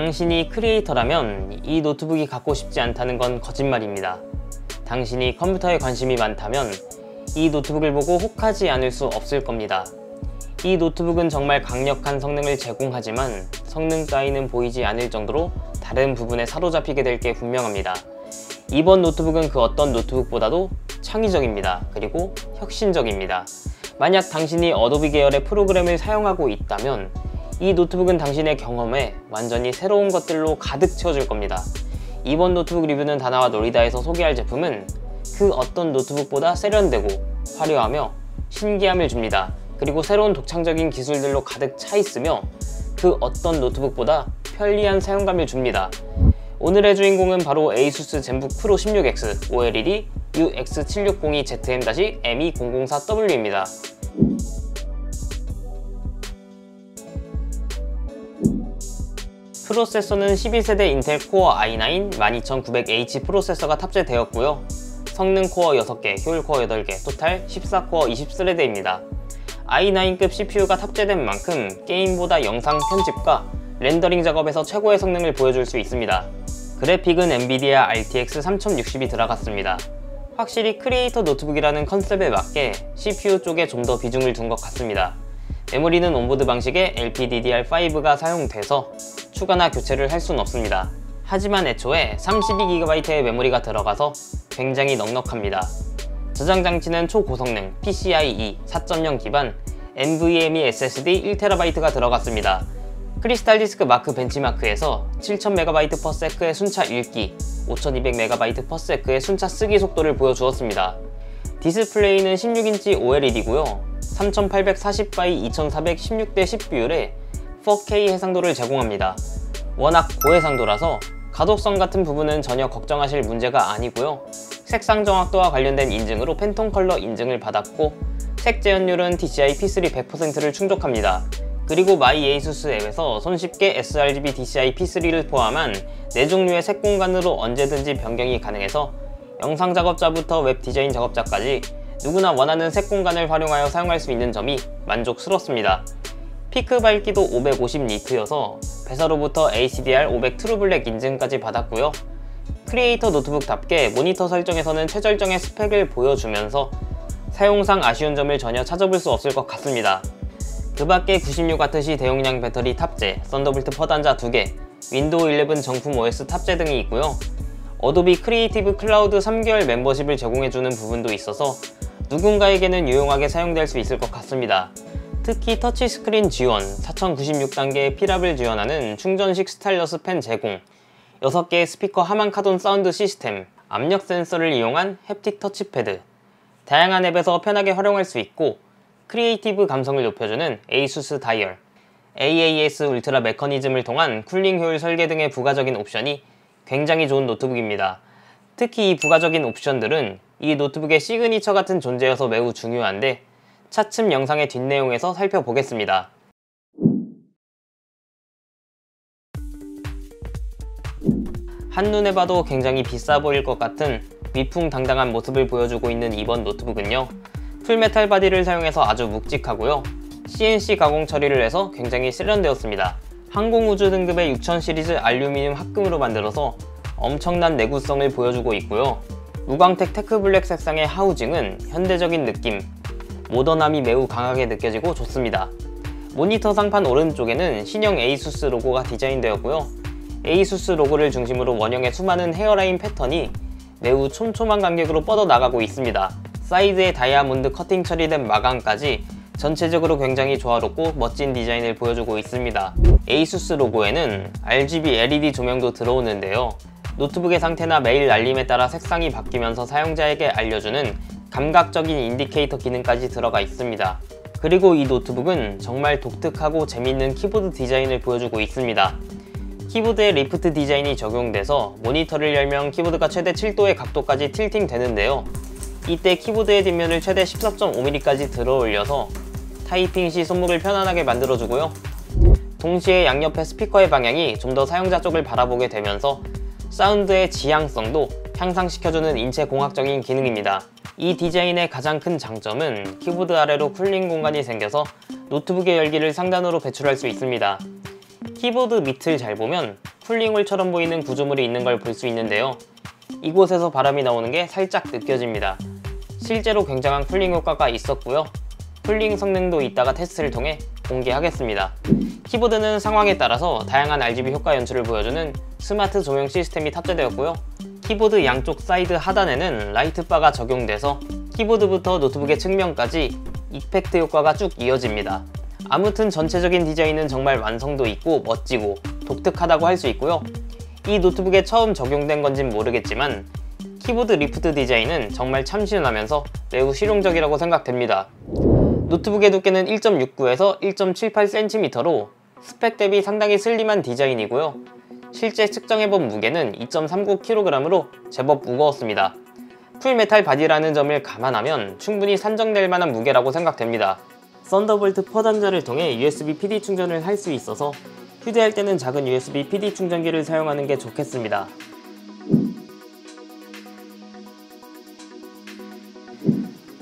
당신이 크리에이터라면 이 노트북이 갖고 싶지 않다는 건 거짓말입니다. 당신이 컴퓨터에 관심이 많다면 이 노트북을 보고 혹하지 않을 수 없을 겁니다. 이 노트북은 정말 강력한 성능을 제공하지만 성능 따위는 보이지 않을 정도로 다른 부분에 사로잡히게 될 게 분명합니다. 이번 노트북은 그 어떤 노트북보다도 창의적입니다. 그리고 혁신적입니다. 만약 당신이 어도비 계열의 프로그램을 사용하고 있다면 이 노트북은 당신의 경험에 완전히 새로운 것들로 가득 채워줄 겁니다. 이번 노트북 리뷰는 다나와 노리다에서 소개할 제품은 그 어떤 노트북보다 세련되고 화려하며 신기함을 줍니다. 그리고 새로운 독창적인 기술들로 가득 차 있으며 그 어떤 노트북보다 편리한 사용감을 줍니다. 오늘의 주인공은 바로 ASUS 젠북 프로 16X OLED UX7602ZM-M2004W입니다. 프로세서는 12세대 인텔 코어 i9 12900H 프로세서가 탑재되었고요. 성능 코어 6개, 효율 코어 8개, 토탈 14코어 20스레드입니다. i9급 CPU가 탑재된 만큼 게임보다 영상 편집과 렌더링 작업에서 최고의 성능을 보여줄 수 있습니다. 그래픽은 엔비디아 RTX 3060이 들어갔습니다. 확실히 크리에이터 노트북이라는 컨셉에 맞게 CPU 쪽에 좀 더 비중을 둔 것 같습니다. 메모리는 온보드 방식의 LPDDR5가 사용돼서 추가나 교체를 할 수는 없습니다. 하지만 애초에 32GB의 메모리가 들어가서 굉장히 넉넉합니다. 저장 장치는 초고성능 PCIe 4.0 기반 NVMe SSD 1TB가 들어갔습니다. 크리스탈 디스크 마크 벤치마크에서 7000MB/s의 순차 읽기, 5200MB/s의 순차 쓰기 속도를 보여주었습니다. 디스플레이는 16인치 OLED이고요. 3840x2400 16:10 비율의 4K 해상도를 제공합니다. 워낙 고해상도라서 가독성 같은 부분은 전혀 걱정하실 문제가 아니고요. 색상 정확도와 관련된 인증으로 팬톤 컬러 인증을 받았고 색 재현율은 DCI P3 100%를 충족합니다. 그리고 마이 ASUS 앱에서 손쉽게 sRGB DCI P3를 포함한 4종류의 색 공간으로 언제든지 변경이 가능해서 영상 작업자부터 웹 디자인 작업자까지 누구나 원하는 색 공간을 활용하여 사용할 수 있는 점이 만족스럽습니다. 피크 밝기도 550니트여서 회사로부터 HDR 500 트루블랙 인증까지 받았고요. 크리에이터 노트북답게 모니터 설정에서는 최절정의 스펙을 보여주면서 사용상 아쉬운 점을 전혀 찾아볼 수 없을 것 같습니다. 그 밖에 96W 대용량 배터리 탑재, 썬더볼트 퍼단자 2개, 윈도우 11 정품 OS 탑재 등이 있고요. 어도비 크리에이티브 클라우드 3개월 멤버십을 제공해주는 부분도 있어서 누군가에게는 유용하게 사용될 수 있을 것 같습니다. 특히 터치스크린 지원, 4096단계의 필압을 지원하는 충전식 스타일러스 펜 제공, 6개의 스피커 하만 카돈 사운드 시스템, 압력 센서를 이용한 햅틱 터치패드, 다양한 앱에서 편하게 활용할 수 있고 크리에이티브 감성을 높여주는 ASUS 다이얼, AAS 울트라 메커니즘을 통한 쿨링 효율 설계 등의 부가적인 옵션이 굉장히 좋은 노트북입니다. 특히 이 부가적인 옵션들은 이 노트북의 시그니처 같은 존재여서 매우 중요한데 차츰 영상의 뒷내용에서 살펴보겠습니다. 한눈에 봐도 굉장히 비싸 보일 것 같은 위풍당당한 모습을 보여주고 있는 이번 노트북은요, 풀메탈 바디를 사용해서 아주 묵직하고요, CNC 가공 처리를 해서 굉장히 세련되었습니다. 항공우주 등급의 6000 시리즈 알루미늄 합금으로 만들어서 엄청난 내구성을 보여주고 있고요. 무광택 테크블랙 색상의 하우징은 현대적인 느낌, 모던함이 매우 강하게 느껴지고 좋습니다. 모니터 상판 오른쪽에는 신형 ASUS 로고가 디자인되었고요. ASUS 로고를 중심으로 원형의 수많은 헤어라인 패턴이 매우 촘촘한 간격으로 뻗어나가고 있습니다. 사이드에 다이아몬드 커팅 처리된 마감까지 전체적으로 굉장히 조화롭고 멋진 디자인을 보여주고 있습니다. ASUS 로고에는 RGB LED 조명도 들어오는데요. 노트북의 상태나 메일 알림에 따라 색상이 바뀌면서 사용자에게 알려주는 감각적인 인디케이터 기능까지 들어가 있습니다. 그리고 이 노트북은 정말 독특하고 재밌는 키보드 디자인을 보여주고 있습니다. 키보드에 리프트 디자인이 적용돼서 모니터를 열면 키보드가 최대 7도의 각도까지 틸팅 되는데요. 이때 키보드의 뒷면을 최대 14.5mm까지 들어 올려서 타이핑 시 손목을 편안하게 만들어주고요. 동시에 양옆의 스피커의 방향이 좀 더 사용자 쪽을 바라보게 되면서 사운드의 지향성도 향상시켜주는 인체공학적인 기능입니다. 이 디자인의 가장 큰 장점은 키보드 아래로 쿨링 공간이 생겨서 노트북의 열기를 상단으로 배출할 수 있습니다. 키보드 밑을 잘 보면 쿨링홀처럼 보이는 구조물이 있는 걸 볼 수 있는데요. 이곳에서 바람이 나오는 게 살짝 느껴집니다. 실제로 굉장한 쿨링 효과가 있었고요. 쿨링 성능도 이따가 테스트를 통해 공개하겠습니다. 키보드는 상황에 따라서 다양한 RGB 효과 연출을 보여주는 스마트 조명 시스템이 탑재되었고요. 키보드 양쪽 사이드 하단에는 라이트바가 적용돼서 키보드부터 노트북의 측면까지 이펙트 효과가 쭉 이어집니다. 아무튼 전체적인 디자인은 정말 완성도 있고 멋지고 독특하다고 할 수 있고요. 이 노트북에 처음 적용된 건진 모르겠지만 키보드 리프트 디자인은 정말 참신하면서 매우 실용적이라고 생각됩니다. 노트북의 두께는 1.69에서 1.78cm로 스펙 대비 상당히 슬림한 디자인이고요. 실제 측정해본 무게는 2.39kg으로 제법 무거웠습니다. 풀메탈 바디라는 점을 감안하면 충분히 산정될 만한 무게라고 생각됩니다. 썬더볼트 포 단자를 통해 USB PD 충전을 할 수 있어서 휴대할 때는 작은 USB PD 충전기를 사용하는 게 좋겠습니다.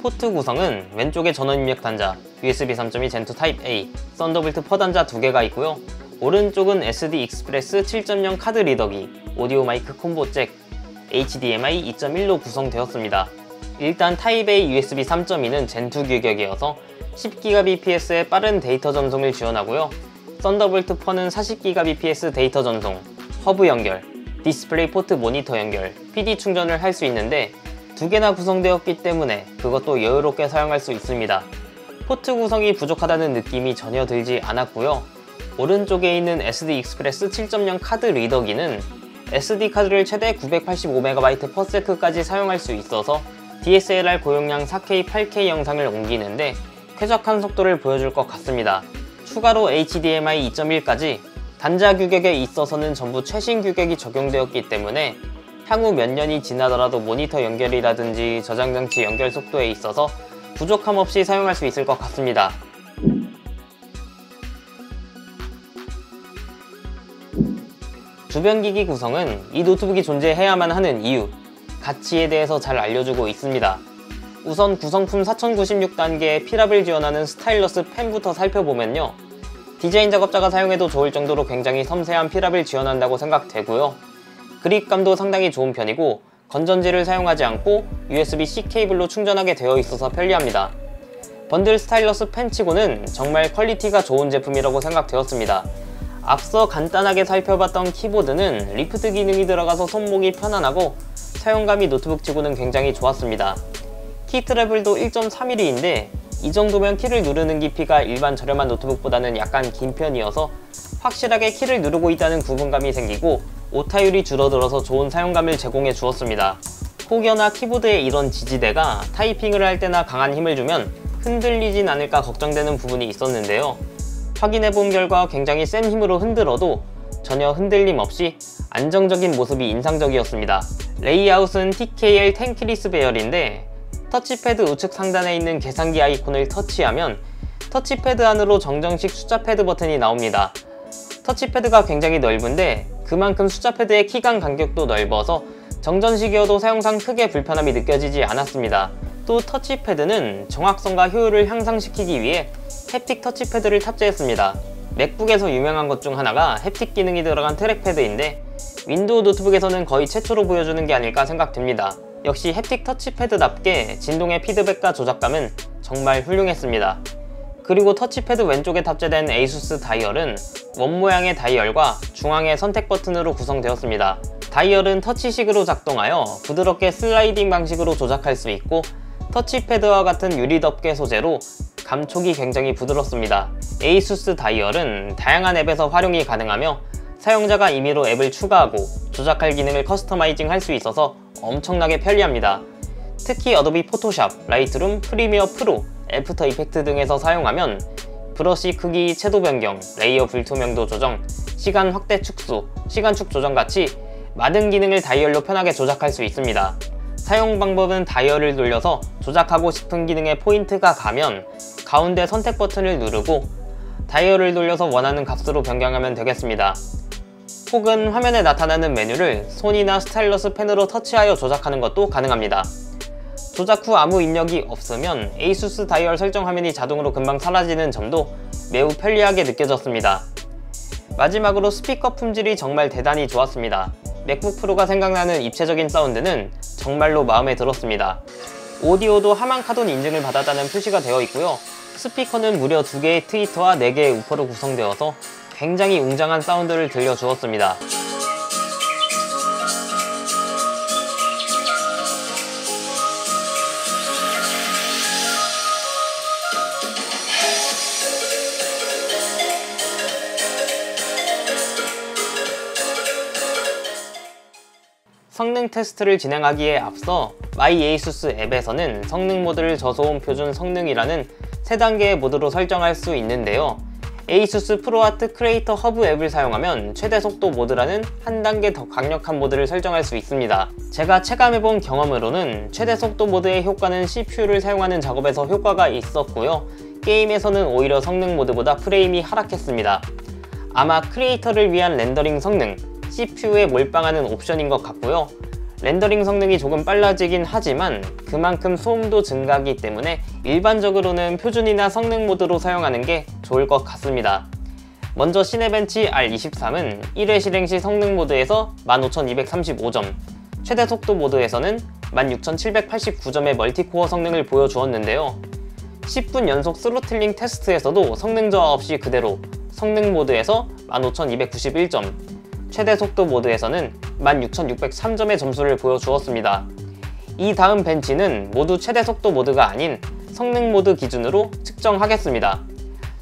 포트 구성은 왼쪽에 전원 입력 단자, USB 3.2 Gen2 타입 A, 썬더볼트 포 단자 2개가 있고요. 오른쪽은 SD 익스프레스 7.0 카드 리더기, 오디오 마이크 콤보 잭, HDMI 2.1로 구성되었습니다. 일단 타입 A USB 3.2는 Gen2 규격이어서 10GBps의 빠른 데이터 전송을 지원하고요. 썬더볼트 4는 40GBps 데이터 전송, 허브 연결, 디스플레이 포트 모니터 연결, PD 충전을 할 수 있는데 2개나 구성되었기 때문에 그것도 여유롭게 사용할 수 있습니다. 포트 구성이 부족하다는 느낌이 전혀 들지 않았고요. 오른쪽에 있는 SD 익스프레스 7.0 카드 리더기는 SD 카드를 최대 985MB/s까지 사용할 수 있어서 DSLR 고용량 4K, 8K 영상을 옮기는데 쾌적한 속도를 보여줄 것 같습니다. 추가로 HDMI 2.1까지 단자 규격에 있어서는 전부 최신 규격이 적용되었기 때문에 향후 몇 년이 지나더라도 모니터 연결이라든지 저장장치 연결 속도에 있어서 부족함 없이 사용할 수 있을 것 같습니다. 주변 기기 구성은 이 노트북이 존재해야만 하는 이유, 가치에 대해서 잘 알려주고 있습니다. 우선 구성품 4096단계의 필압을 지원하는 스타일러스 펜부터 살펴보면요. 디자인 작업자가 사용해도 좋을 정도로 굉장히 섬세한 필압을 지원한다고 생각되고요. 그립감도 상당히 좋은 편이고 건전지를 사용하지 않고 USB-C 케이블로 충전하게 되어 있어서 편리합니다. 번들 스타일러스 펜치고는 정말 퀄리티가 좋은 제품이라고 생각되었습니다. 앞서 간단하게 살펴봤던 키보드는 리프트 기능이 들어가서 손목이 편안하고 사용감이 노트북치고는 굉장히 좋았습니다. 키 트래블도 1.3mm인데 이 정도면 키를 누르는 깊이가 일반 저렴한 노트북보다는 약간 긴 편이어서 확실하게 키를 누르고 있다는 구분감이 생기고 오타율이 줄어들어서 좋은 사용감을 제공해 주었습니다. 혹여나 키보드에 이런 지지대가 타이핑을 할 때나 강한 힘을 주면 흔들리진 않을까 걱정되는 부분이 있었는데요. 확인해본 결과 굉장히 센 힘으로 흔들어도 전혀 흔들림 없이 안정적인 모습이 인상적이었습니다. 레이아웃은 TKL 텐키리스 배열인데 터치패드 우측 상단에 있는 계산기 아이콘을 터치하면 터치패드 안으로 정정식 숫자 패드 버튼이 나옵니다. 터치패드가 굉장히 넓은데 그만큼 숫자 패드의 키간 간격도 넓어서 정전식이어도 사용상 크게 불편함이 느껴지지 않았습니다. 또 터치패드는 정확성과 효율을 향상시키기 위해 햅틱 터치패드를 탑재했습니다. 맥북에서 유명한 것 중 하나가 햅틱 기능이 들어간 트랙패드인데 윈도우 노트북에서는 거의 최초로 보여주는 게 아닐까 생각됩니다. 역시 햅틱 터치패드답게 진동의 피드백과 조작감은 정말 훌륭했습니다. 그리고 터치패드 왼쪽에 탑재된 ASUS 다이얼은 원 모양의 다이얼과 중앙의 선택 버튼으로 구성되었습니다. 다이얼은 터치식으로 작동하여 부드럽게 슬라이딩 방식으로 조작할 수 있고 터치패드와 같은 유리덮개 소재로 감촉이 굉장히 부드럽습니다. ASUS 다이얼은 다양한 앱에서 활용이 가능하며 사용자가 임의로 앱을 추가하고 조작할 기능을 커스터마이징 할 수 있어서 엄청나게 편리합니다. 특히 어도비 포토샵, 라이트룸, 프리미어 프로, 애프터 이펙트 등에서 사용하면 브러쉬 크기, 채도 변경, 레이어 불투명도 조정, 시간 확대 축소, 시간축 조정 같이 많은 기능을 다이얼로 편하게 조작할 수 있습니다. 사용 방법은 다이얼을 돌려서 조작하고 싶은 기능에 포인트가 가면 가운데 선택 버튼을 누르고 다이얼을 돌려서 원하는 값으로 변경하면 되겠습니다. 혹은 화면에 나타나는 메뉴를 손이나 스타일러스 펜으로 터치하여 조작하는 것도 가능합니다. 조작 후 아무 입력이 없으면 ASUS 다이얼 설정 화면이 자동으로 금방 사라지는 점도 매우 편리하게 느껴졌습니다. 마지막으로 스피커 품질이 정말 대단히 좋았습니다. 맥북 프로가 생각나는 입체적인 사운드는 정말로 마음에 들었습니다. 오디오도 하만카돈 인증을 받았다는 표시가 되어 있고요. 스피커는 무려 2개의 트위터와 4개의 우퍼로 구성되어서 굉장히 웅장한 사운드를 들려주었습니다. 성능 테스트를 진행하기에 앞서 마이에이수스 앱에서는 성능 모드를 저소음 표준 성능이라는 3단계의 모드로 설정할 수 있는데요. 에이수스 프로아트 크리에이터 허브 앱을 사용하면 최대 속도 모드라는 한 단계 더 강력한 모드를 설정할 수 있습니다. 제가 체감해본 경험으로는 최대 속도 모드의 효과는 CPU를 사용하는 작업에서 효과가 있었고요. 게임에서는 오히려 성능 모드보다 프레임이 하락했습니다. 아마 크리에이터를 위한 렌더링 성능, CPU에 몰빵하는 옵션인 것 같고요. 렌더링 성능이 조금 빨라지긴 하지만 그만큼 소음도 증가하기 때문에 일반적으로는 표준이나 성능 모드로 사용하는 게 좋을 것 같습니다. 먼저 시네벤치 R23은 1회 실행 시 성능 모드에서 15235점, 최대 속도 모드에서는 16789점의 멀티코어 성능을 보여주었는데요. 10분 연속 스로틀링 테스트에서도 성능 저하 없이 그대로 성능 모드에서 15291점, 최대 속도 모드에서는 16603점의 점수를 보여주었습니다. 이 다음 벤치는 모두 최대 속도 모드가 아닌 성능 모드 기준으로 측정하겠습니다.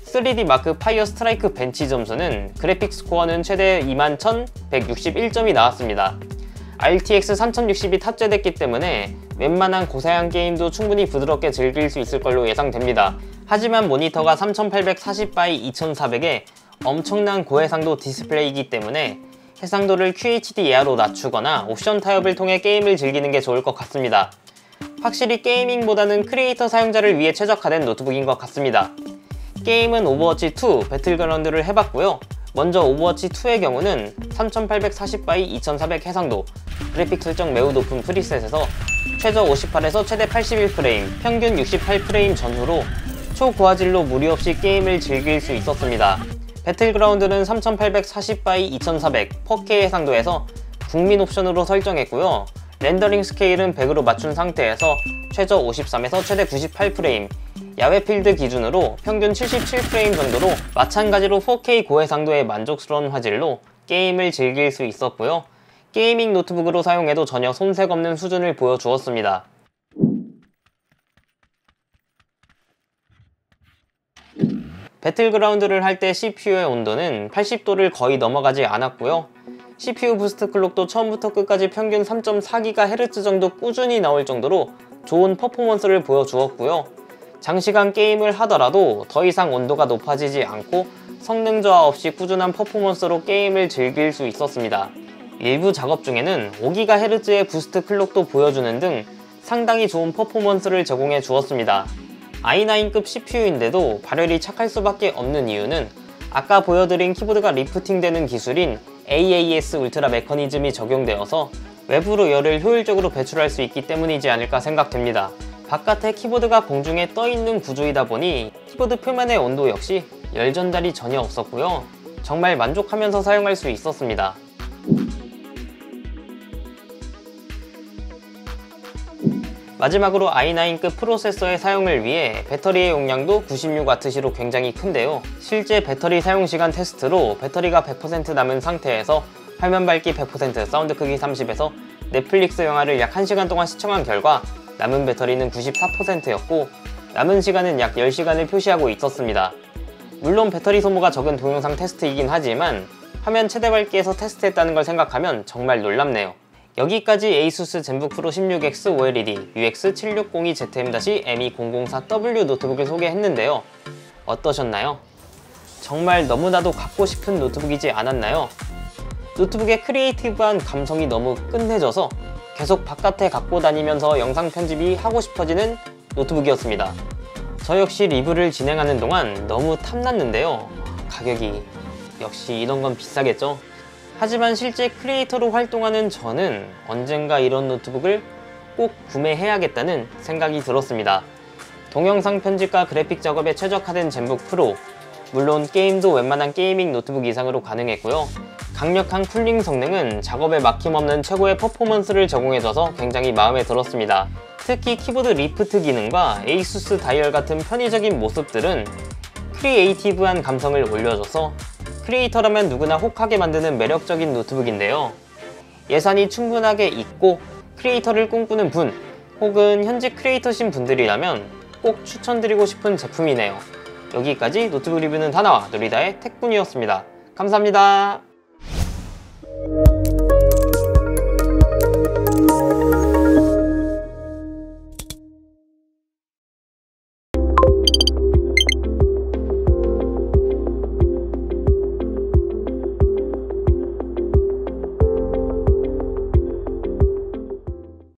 3D 마크 파이어 스트라이크 벤치 점수는 그래픽 스코어는 최대 21,161점이 나왔습니다. RTX 3060이 탑재됐기 때문에 웬만한 고사양 게임도 충분히 부드럽게 즐길 수 있을 걸로 예상됩니다. 하지만 모니터가 3840x 2400에 엄청난 고해상도 디스플레이이기 때문에 해상도를 QHD 이하로 낮추거나 옵션 타협을 통해 게임을 즐기는 게 좋을 것 같습니다. 확실히 게이밍보다는 크리에이터 사용자를 위해 최적화된 노트북인 것 같습니다. 게임은 오버워치2 배틀그라운드를 해봤고요. 먼저 오버워치2의 경우는 3840x 2400 해상도, 그래픽 설정 매우 높은 프리셋에서 최저 58에서 최대 81프레임, 평균 68프레임 전후로 초고화질로 무리 없이 게임을 즐길 수 있었습니다. 배틀그라운드는 3840x 2400 4K 해상도에서 국민 옵션으로 설정했고요. 렌더링 스케일은 100으로 맞춘 상태에서 최저 53에서 최대 98프레임, 야외 필드 기준으로 평균 77프레임 정도로 마찬가지로 4K 고해상도의 만족스러운 화질로 게임을 즐길 수 있었고요. 게이밍 노트북으로 사용해도 전혀 손색 없는 수준을 보여주었습니다. 배틀그라운드를 할 때 CPU의 온도는 80도를 거의 넘어가지 않았고요. CPU 부스트 클록도 처음부터 끝까지 평균 3.4GHz 정도 꾸준히 나올 정도로 좋은 퍼포먼스를 보여주었고요. 장시간 게임을 하더라도 더 이상 온도가 높아지지 않고 성능 저하 없이 꾸준한 퍼포먼스로 게임을 즐길 수 있었습니다. 일부 작업 중에는 5GHz의 부스트 클록도 보여주는 등 상당히 좋은 퍼포먼스를 제공해 주었습니다. i9급 CPU인데도 발열이 착할 수밖에 없는 이유는 아까 보여드린 키보드가 리프팅되는 기술인 AAS 울트라 메커니즘이 적용되어서 외부로 열을 효율적으로 배출할 수 있기 때문이지 않을까 생각됩니다. 바깥에 키보드가 공중에 떠있는 구조이다 보니 키보드 표면의 온도 역시 열 전달이 전혀 없었고요. 정말 만족하면서 사용할 수 있었습니다. 마지막으로 i9급 프로세서의 사용을 위해 배터리의 용량도 96W시로 굉장히 큰데요. 실제 배터리 사용시간 테스트로 배터리가 100% 남은 상태에서 화면 밝기 100%, 사운드 크기 30에서 넷플릭스 영화를 약 1시간 동안 시청한 결과 남은 배터리는 94%였고 남은 시간은 약 10시간을 표시하고 있었습니다. 물론 배터리 소모가 적은 동영상 테스트이긴 하지만 화면 최대 밝기에서 테스트했다는 걸 생각하면 정말 놀랍네요. 여기까지 에이수스 젠북 프로 16X OLED UX7602ZM-ME004W 노트북을 소개했는데요. 어떠셨나요? 정말 너무나도 갖고 싶은 노트북이지 않았나요? 노트북의 크리에이티브한 감성이 너무 끝내줘서 계속 바깥에 갖고 다니면서 영상 편집이 하고 싶어지는 노트북이었습니다. 저 역시 리뷰를 진행하는 동안 너무 탐났는데요. 가격이 역시 이런 건 비싸겠죠? 하지만 실제 크리에이터로 활동하는 저는 언젠가 이런 노트북을 꼭 구매해야겠다는 생각이 들었습니다. 동영상 편집과 그래픽 작업에 최적화된 젠북 프로, 물론 게임도 웬만한 게이밍 노트북 이상으로 가능했고요. 강력한 쿨링 성능은 작업에 막힘없는 최고의 퍼포먼스를 제공해줘서 굉장히 마음에 들었습니다. 특히 키보드 리프트 기능과 에이수스 다이얼 같은 편의적인 모습들은 크리에이티브한 감성을 올려줘서 크리에이터라면 누구나 혹하게 만드는 매력적인 노트북인데요. 예산이 충분하게 있고 크리에이터를 꿈꾸는 분 혹은 현직 크리에이터신 분들이라면 꼭 추천드리고 싶은 제품이네요. 여기까지 노트북 리뷰는 다나와 누리다의 택군이었습니다. 감사합니다.